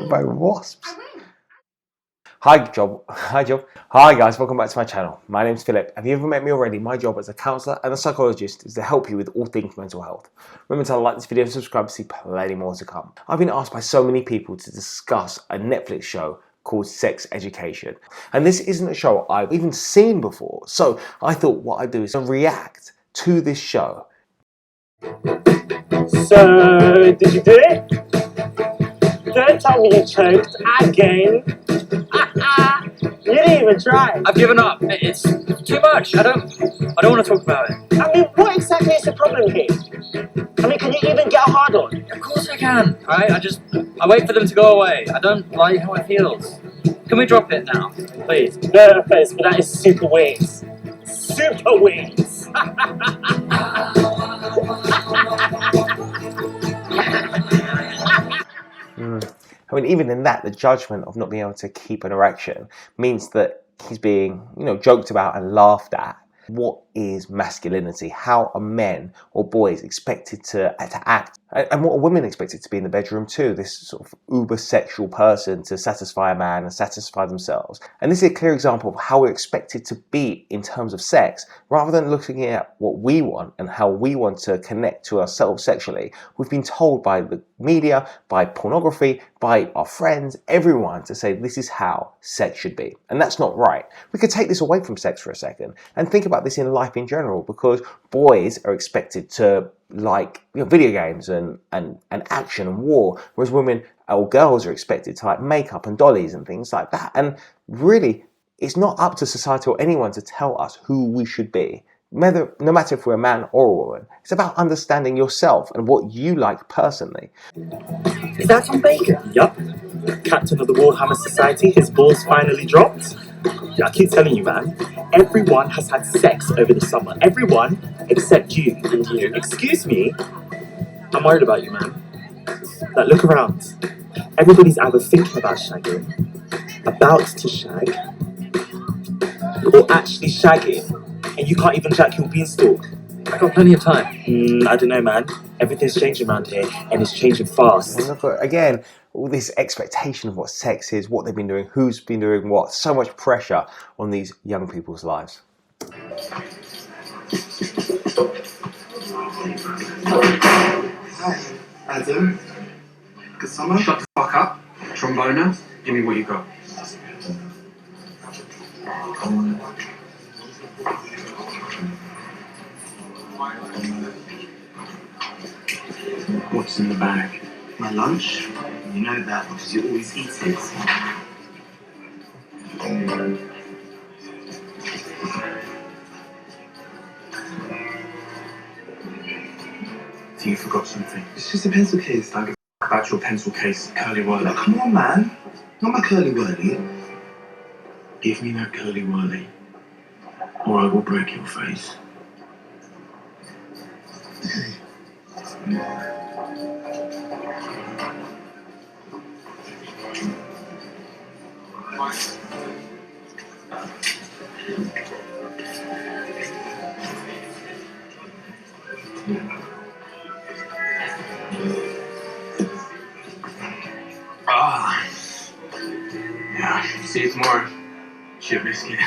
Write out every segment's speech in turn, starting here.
By wasps. Hi guys, welcome back to my channel. My name's Philip. Have you ever met me already? My job as a counsellor and a psychologist is to help you with all things mental health. Remember to like this video and subscribe to see plenty more to come. I've been asked by so many people to discuss a Netflix show called Sex Education. And this isn't a show I've even seen before. So I thought what I'd do is react to this show. So, did you do it? Don't tell me you choked again. You didn't even try. I've given up. It's too much. I don't want to talk about it. I mean, what exactly is the problem here? I mean, can you even get a hard on? Of course I can. Right? I wait for them to go away. I don't like how it feels. Can we drop it now, please? No, but that is super weird. Super weird. I mean, even in that, the judgment of not being able to keep an erection means that he's being, joked about and laughed at. What is masculinity? How are men or boys expected to act? And what are women expected to be in the bedroom too? This sort of uber sexual person to satisfy a man and satisfy themselves. And this is a clear example of how we're expected to be in terms of sex. Rather than looking at what we want and how we want to connect to ourselves sexually, we've been told by the media, by pornography, by our friends, everyone to say this is how sex should be. And that's not right. We could take this away from sex for a second and think about this in life in general, because boys are expected to like video games and action and war, whereas women or girls are expected to like makeup and dollies and things like that. And really, it's not up to society or anyone to tell us who we should be, no matter if we're a man or a woman. It's about understanding yourself and what you like personally. Is that Tom Baker? Yup. Captain of the Warhammer Society, his balls finally dropped. Yeah, I keep telling you, man. Everyone has had sex over the summer. Everyone except you. And you. Excuse me? I'm worried about you, man. Like, look around. Everybody's either thinking about shagging, about to shag, or actually shagging, and you can't even jack your beanstalk. I got plenty of time. I don't know, man. Everything's changing around here, and it's changing fast. And look at, again, all this expectation of what sex is, what they've been doing, who's been doing what. So much pressure on these young people's lives. Hi, Adam. Good summer. Shut the fuck up. Tromboner, give me what you got. What's in the bag? My lunch. You know that because you always eat it. So you forgot something. It's just a pencil case. Don't give a fuck about your pencil case, curly whirly. Come on, man. Not my curly whirly. Give me that curly whirly, or I will break your face. Yeah, see you tomorrow. Shit biscuit.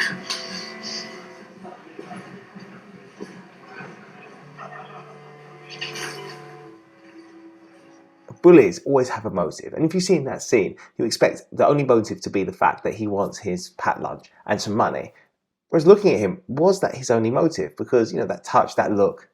Bullies always have a motive, and if you see in that scene, you expect the only motive to be the fact that he wants his pat lunch and some money. Whereas looking at him, was that his only motive? Because, that touch, that look,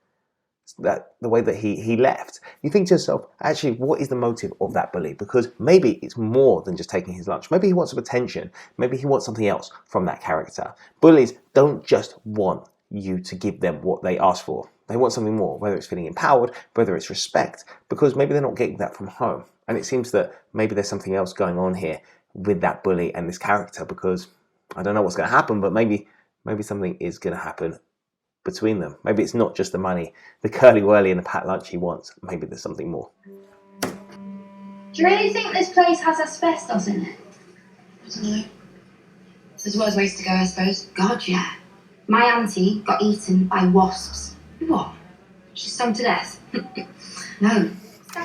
that the way that he left, you think to yourself, actually, what is the motive of that bully? Because maybe it's more than just taking his lunch. Maybe he wants some attention. Maybe he wants something else from that character. Bullies don't just want you to give them what they ask for. They want something more, whether it's feeling empowered, whether it's respect, because maybe they're not getting that from home. And it seems that maybe there's something else going on here with that bully and this character, because I don't know what's going to happen, but maybe something is going to happen between them. Maybe it's not just the money, the curly whirly and the pat lunch he wants. Maybe there's something more. Do you really think this place has asbestos in it? I don't know. There's worse ways to go, I suppose. God, yeah. My auntie got eaten by wasps. What? She's stung to death. No.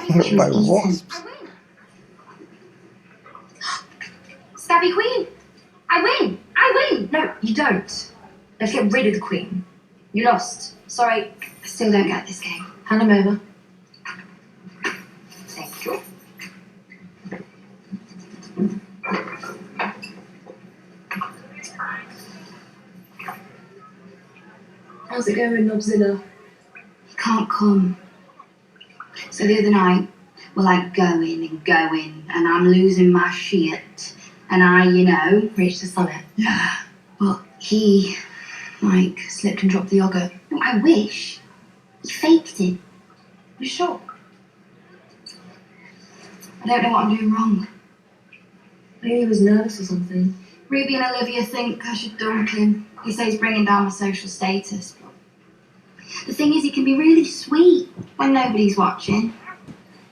She was By eaten. wasps? be queen. I win. I win. No, you don't. Let's get rid of the queen. You lost. Sorry. I still don't get this game. Hand him over. Thank you. How's it going, Nobzilla? He can't come. So the other night, we're like going and going, and I'm losing my shit. And I, Reached the summit. yeah. Well, he, slipped and dropped the yogurt. No, I wish. He faked it. You sure? I don't know what I'm doing wrong. Maybe he was nervous or something. Ruby and Olivia think I should dunk him. He says he's bringing down my social status. But the thing is, he can be really sweet when nobody's watching.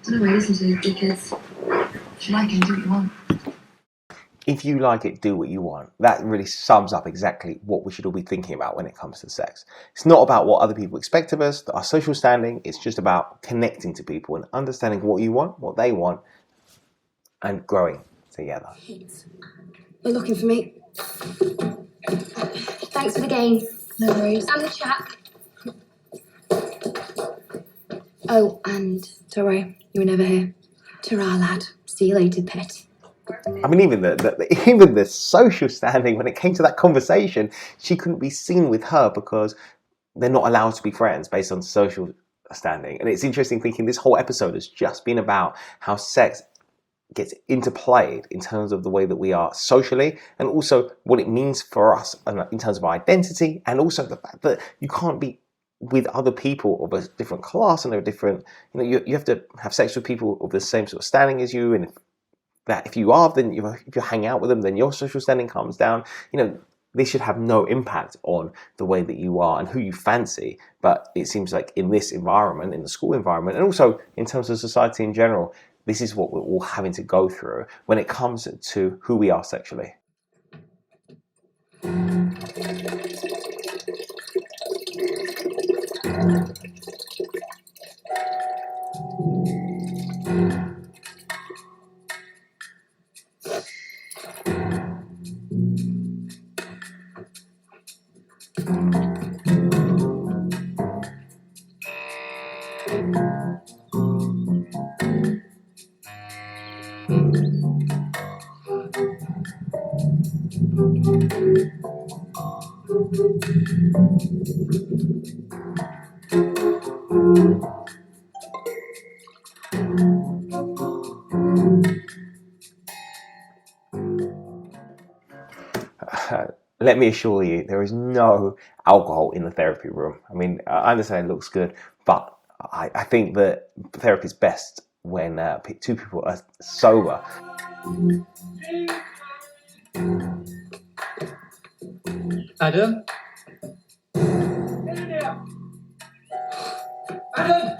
Don't know why I listen to these dickheads. If you like him, do what you want. If you like it, do what you want. That really sums up exactly what we should all be thinking about when it comes to sex. It's not about what other people expect of us, our social standing. It's just about connecting to people and understanding what you want, what they want, and growing together. They're looking for me. Thanks for the game. No worries. And the chat. Oh, and don't worry, you were never here. Ta-ra, lad. See you later, pet. I mean, even the social standing, when it came to that conversation, she couldn't be seen with her because they're not allowed to be friends based on social standing. And it's interesting thinking this whole episode has just been about how sex gets interplayed in terms of the way that we are socially, and also what it means for us in terms of our identity, and also the fact that you can't be with other people of a different class and a different, you have to have sex with people of the same sort of standing as you, and if you are, then if you hang out with them, then your social standing comes down. This should have no impact on the way that you are and who you fancy. But it seems like in this environment, in the school environment, and also in terms of society in general, this is what we're all having to go through when it comes to who we are sexually. Let me assure you, there is no alcohol in the therapy room. I mean, I understand it looks good, but I think that therapy is best when two people are sober. Adam? Adam!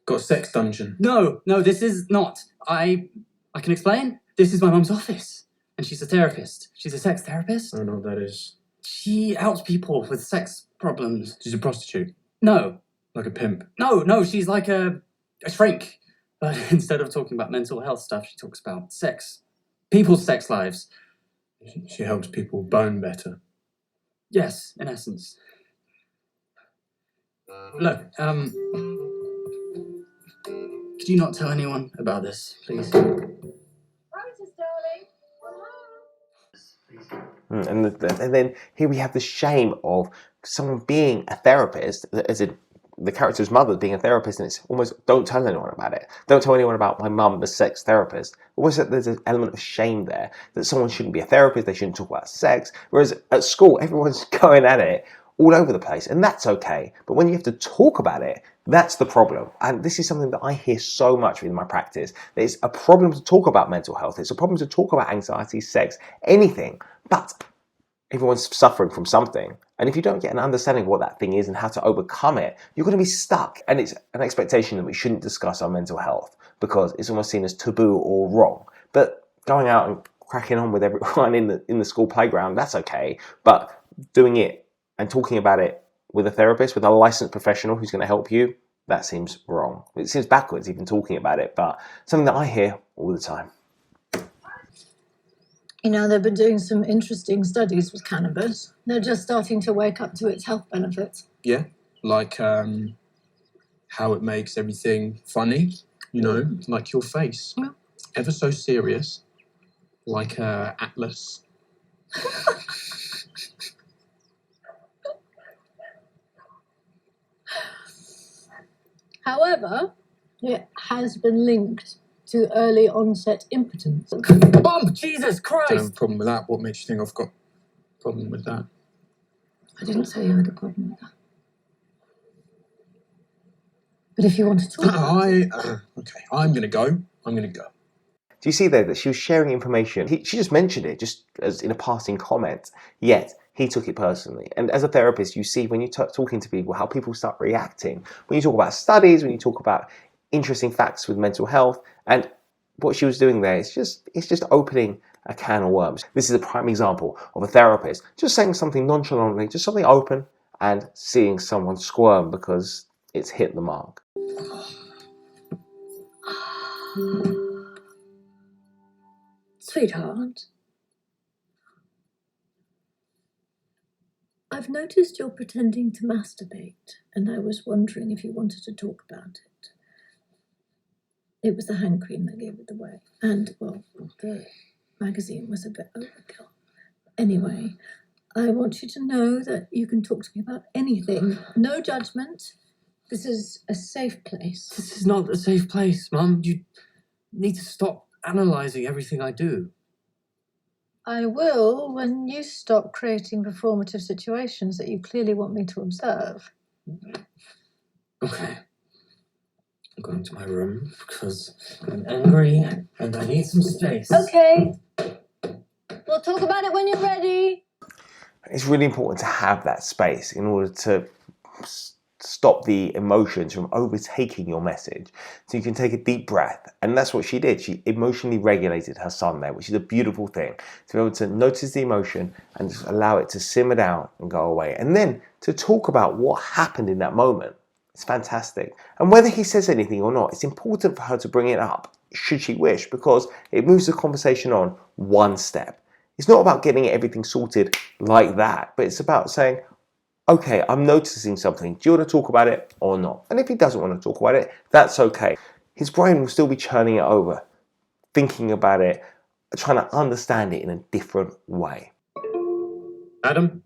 Got a sex dungeon. No, this is not. I can explain. This is my mum's office, and she's a therapist. She's a sex therapist. I don't know what that is. She helps people with sex problems. She's a prostitute. No, Like a pimp. no, she's like a shrink. But instead of talking about mental health stuff, she talks about sex. People's sex lives. She helps people bone better. Yes, in essence. Look, could you not tell anyone about this, please? And then here we have the shame of someone being a therapist, as in the character's mother being a therapist, and it's almost, don't tell anyone about it. Don't tell anyone about my mum, the sex therapist. Almost there's an element of shame there, that someone shouldn't be a therapist, they shouldn't talk about sex. Whereas at school, everyone's going at it all over the place, and that's okay. But when you have to talk about it, that's the problem. And this is something that I hear so much in my practice. It's a problem to talk about mental health. It's a problem to talk about anxiety, sex, anything. But everyone's suffering from something. And if you don't get an understanding of what that thing is and how to overcome it, you're going to be stuck. And it's an expectation that we shouldn't discuss our mental health because it's almost seen as taboo or wrong. But going out and cracking on with everyone in the school playground, that's okay. But doing it and talking about it with a therapist, with a licensed professional who's going to help you, That seems wrong. It seems backwards even talking about it, but something that I hear all the time. You know, they've been doing some interesting studies with cannabis. They're just starting to wake up to its health benefits. Yeah, like how it makes everything funny, you know, like your face. Yeah. Ever so serious, like Atlas. However, it has been linked to early onset impotence. Oh, Jesus Christ! Don't have a problem with that. What makes you think I've got a problem with that? I didn't say you had a problem with that. But if you want to talk about it, Okay, I'm gonna go. Do you see there that she was sharing information? She just mentioned it, just as in a passing comment, yet he took it personally. And as a therapist, you see when you're talking to people, how people start reacting. When you talk about studies, when you talk about interesting facts with mental health, and what she was doing there is just opening a can of worms. This is a prime example of a therapist just saying something nonchalantly, just something open, and seeing someone squirm because it's hit the mark. sweetheart, I've noticed you're pretending to masturbate, and I was wondering if you wanted to talk about it. It was the hand cream that gave it away. And, well, the magazine was a bit overkill. Anyway, I want you to know that you can talk to me about anything. No judgment. This is a safe place. This is not a safe place, Mum. You need to stop analysing everything I do. I will when you stop creating performative situations that you clearly want me to observe. Okay. I'm going to my room because I'm angry and I need some space. Okay. We'll talk about it when you're ready. It's really important to have that space in order to stop the emotions from overtaking your message. So you can take a deep breath. And that's what she did. She emotionally regulated her son there, which is a beautiful thing. To be able to notice the emotion and just allow it to simmer down and go away. And then to talk about what happened in that moment. It's fantastic. And whether he says anything or not, it's important for her to bring it up, should she wish, because it moves the conversation on one step. It's not about getting everything sorted like that, but it's about saying, okay, I'm noticing something. Do you want to talk about it or not? And if he doesn't want to talk about it, that's okay. His brain will still be churning it over, thinking about it, trying to understand it in a different way. Adam?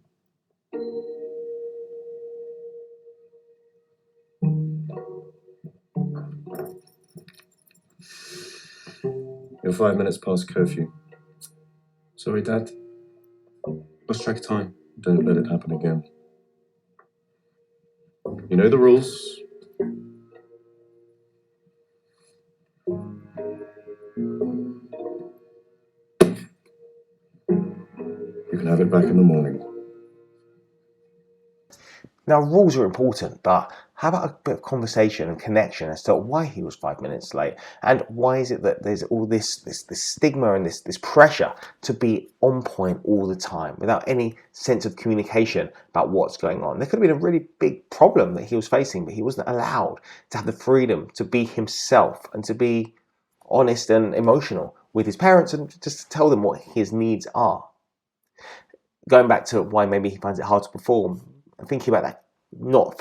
You're 5 minutes past curfew. Sorry, Dad. Lost track of time. Don't let it happen again. You know the rules. You can have it back in the morning. Now, rules are important, but how about a bit of conversation and connection as to why he was 5 minutes late, and why is it that there's all this stigma and this pressure to be on point all the time without any sense of communication about what's going on? There could have been a really big problem that he was facing, but he wasn't allowed to have the freedom to be himself and to be honest and emotional with his parents and just to tell them what his needs are. Going back to why maybe he finds it hard to perform, and thinking about that, not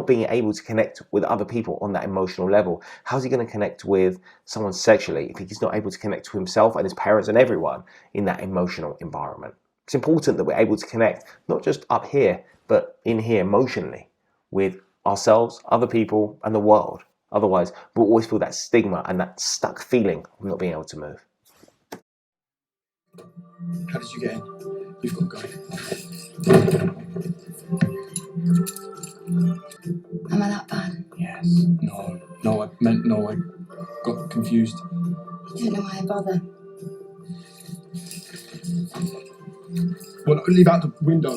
being able to connect with other people on that emotional level. How's he going to connect with someone sexually if he's not able to connect to himself and his parents and everyone in that emotional environment? It's important that we're able to connect, not just up here, but in here emotionally with ourselves, other people, and the world. Otherwise, we'll always feel that stigma and that stuck feeling of not being able to move. How did you get in? You've got to go. Am I that bad? Yes. No, I meant no. I got confused. I don't know why I bother. Well, leave out the window.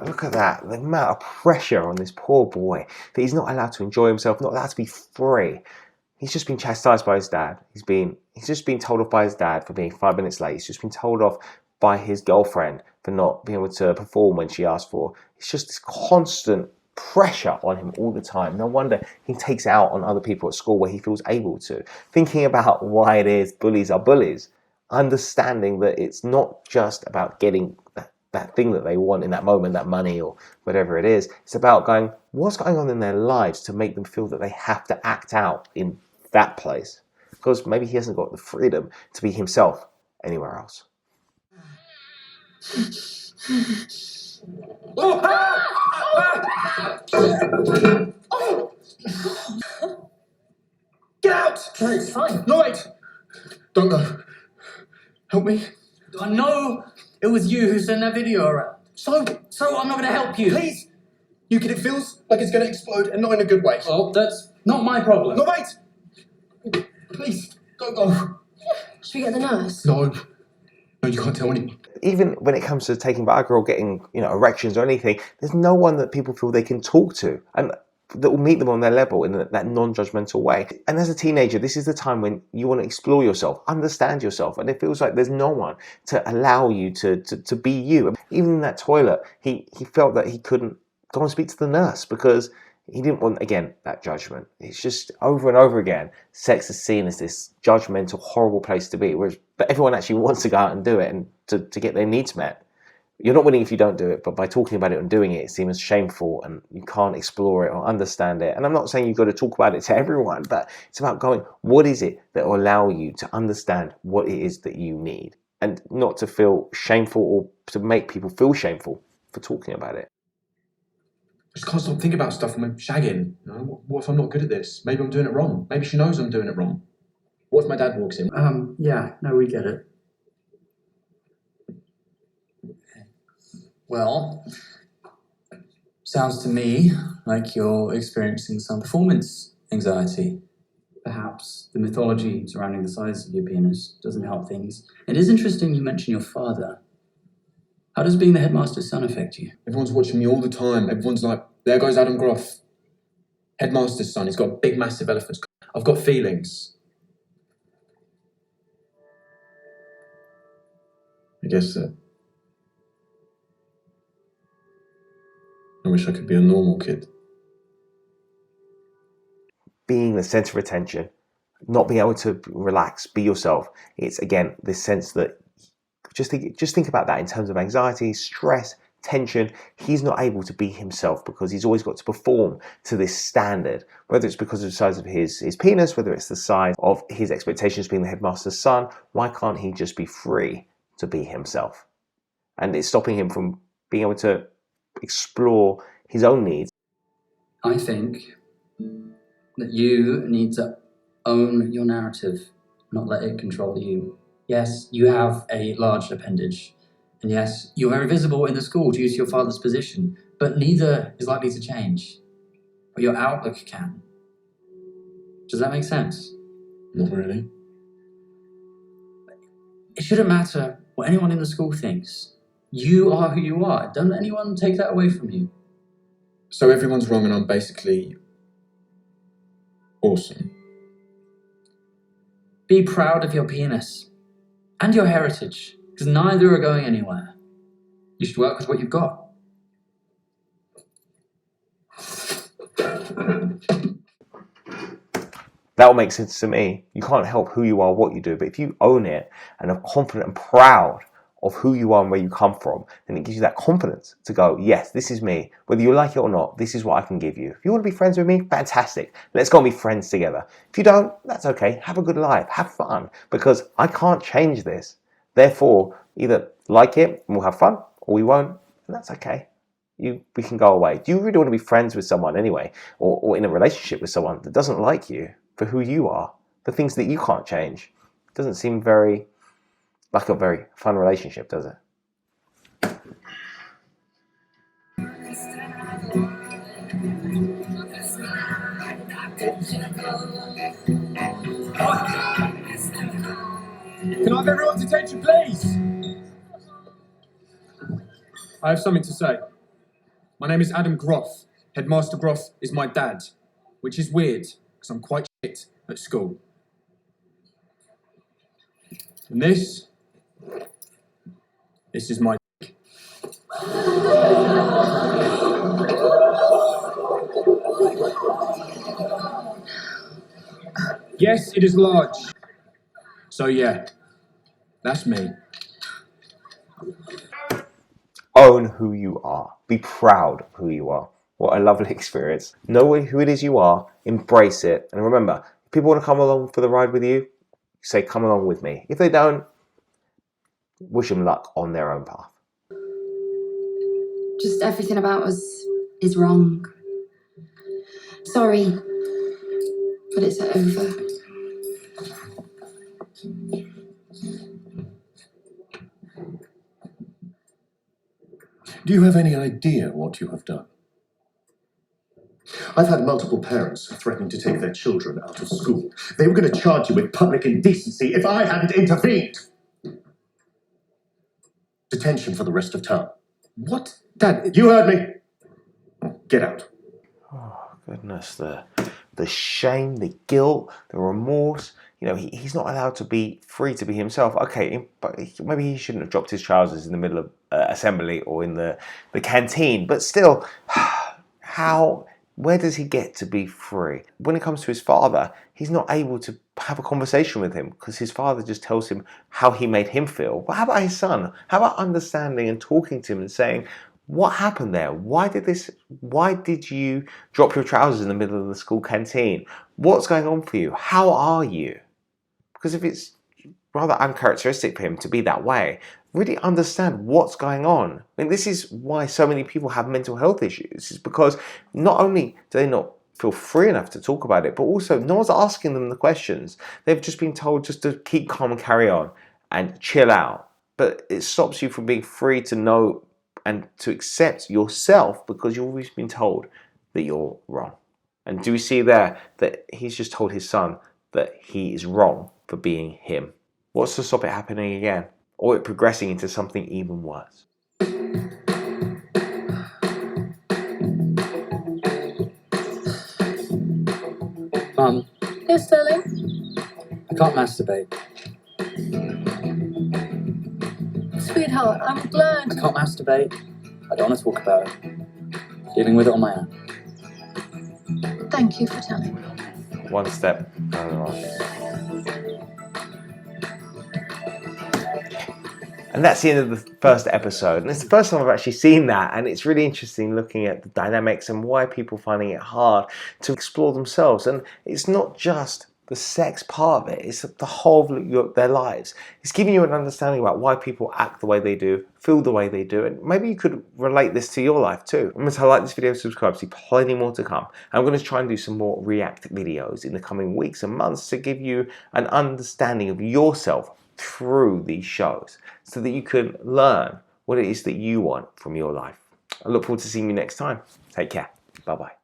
Look at that, the amount of pressure on this poor boy that he's not allowed to enjoy himself, not allowed to be free. He's just been chastised by his dad. He's just been told off by his dad for being 5 minutes late. He's just been told off by his girlfriend for not being able to perform when she asked for. It's just this constant pressure on him all the time. No wonder he takes it out on other people at school where he feels able to. Thinking about why it is bullies are bullies, understanding that it's not just about getting that thing that they want in that moment, that money or whatever it is. It's about going, what's going on in their lives to make them feel that they have to act out in that place? Because maybe he hasn't got the freedom to be himself anywhere else. Get out! No, it's fine. No, wait! Don't go. Help me. I know it was you who sent that video around. So I'm not going to help you. Please! You kid, it feels like it's going to explode and not in a good way. Well, that's not my problem. No, wait! Please, don't go. Should we get the nurse? No, you can't tell anyone. Even when it comes to taking Viagra or getting, erections or anything, there's no one that people feel they can talk to and that will meet them on their level in that non-judgmental way. And as a teenager, this is the time when you want to explore yourself, understand yourself, and it feels like there's no one to allow you to be you. Even in that toilet, he felt that he couldn't go and speak to the nurse because he didn't want, again, that judgment. It's just over and over again, sex is seen as this judgmental, horrible place to be, but everyone actually wants to go out and do it and to get their needs met. You're not winning if you don't do it, but by talking about it and doing it, it seems shameful and you can't explore it or understand it. And I'm not saying you've got to talk about it to everyone, but it's about going, what is it that will allow you to understand what it is that you need and not to feel shameful or to make people feel shameful for talking about it. I just can't stop thinking about stuff when we're shagging. What if I'm not good at this? Maybe I'm doing it wrong. Maybe she knows I'm doing it wrong. What if my dad walks in? Yeah, no, we get it. Well, sounds to me like you're experiencing some performance anxiety. Perhaps the mythology surrounding the size of your penis doesn't help things. It is interesting you mention your father. How does being the headmaster's son affect you? Everyone's watching me all the time. Everyone's like, there goes Adam Groff. Headmaster's son. He's got a big, massive elephant. I've got feelings. I guess that. I wish I could be a normal kid. Being the center of attention, not being able to relax, be yourself. It's, again, this sense that just think about that in terms of anxiety, stress, tension. He's not able to be himself because he's always got to perform to this standard, whether it's because of the size of his penis, whether it's the size of his expectations being the headmaster's son. Why can't he just be free to be himself? And it's stopping him from being able to explore his own needs. I think that you need to own your narrative, not let it control you. Yes, you have a large appendage, and yes, you're very visible in the school due to your father's position, but neither is likely to change. But your outlook can. Does that make sense? Not really. It shouldn't matter what anyone in the school thinks. You are who you are. Don't let anyone take that away from you. So everyone's wrong and I'm basically awesome. Be proud of your penis and your heritage, because neither are going anywhere. You should work with what you've got. That will make sense to me. You can't help who you are, what you do, but if you own it and are confident and proud of who you are and where you come from, then it gives you that confidence to go, yes, this is me. Whether you like it or not, this is what I can give you. If you want to be friends with me, fantastic. Let's go and be friends together. If you don't, that's okay. Have a good life. Have fun. Because I can't change this. Therefore, either like it and we'll have fun, or we won't, and that's okay. We can go away. Do you really want to be friends with someone anyway, or in a relationship with someone that doesn't like you for who you are, the things that you can't change? It doesn't seem like a very fun relationship, does it? Can I have everyone's attention, please? I have something to say. My name is Adam Groff. Headmaster Groff is my dad, which is weird because I'm quite shit at school. And this is my dick. Yes, it is large. So yeah, that's me. Own who you are. Be proud of who you are. What a lovely experience. Know who it is you are, embrace it, and remember, if people want to come along for the ride with you, say come along with me. If they don't, wish them luck on their own path. Just everything about us is wrong. Sorry, but it's over. Do you have any idea what you have done? I've had multiple parents threatening to take their children out of school. They were going to charge you with public indecency if I hadn't intervened. Detention for the rest of term. What? Dad, You heard me. Get out. Oh, goodness, the shame, the guilt, the remorse. You know, he's not allowed to be free to be himself. Okay, but maybe he shouldn't have dropped his trousers in the middle of assembly or in the canteen. But still, where does he get to be free? When it comes to his father, he's not able to have a conversation with him because his father just tells him how he made him feel. But how about his son? How about understanding and talking to him and saying, what happened there? Why did you drop your trousers in the middle of the school canteen? What's going on for you? How are you? Because if it's rather uncharacteristic for him to be that way, really understand what's going on. I mean, this is why so many people have mental health issues. It's because not only do they not feel free enough to talk about it, but also no one's asking them the questions. They've just been told just to keep calm and carry on and chill out. But it stops you from being free to know and to accept yourself because you've always been told that you're wrong. And do we see there that he's just told his son that he is wrong for being him? What's to stop it happening again? Or it progressing into something even worse? Mum, Yes, darling? I can't masturbate. Sweetheart, I'm glad. I can't masturbate. I don't want to talk about it. Dealing with it on my own. Thank you for telling me. One step down the line. And that's the end of the first episode. And it's the first time I've actually seen that. And it's really interesting looking at the dynamics and why people are finding it hard to explore themselves. And it's not just the sex part of it, it's the whole of their lives. It's giving you an understanding about why people act the way they do, feel the way they do, and maybe you could relate this to your life too. Remember to like this video, subscribe, see plenty more to come. I'm going to try and do some more react videos in the coming weeks and months to give you an understanding of yourself through these shows so that you can learn what it is that you want from your life. I look forward to seeing you next time. Take care. Bye-bye.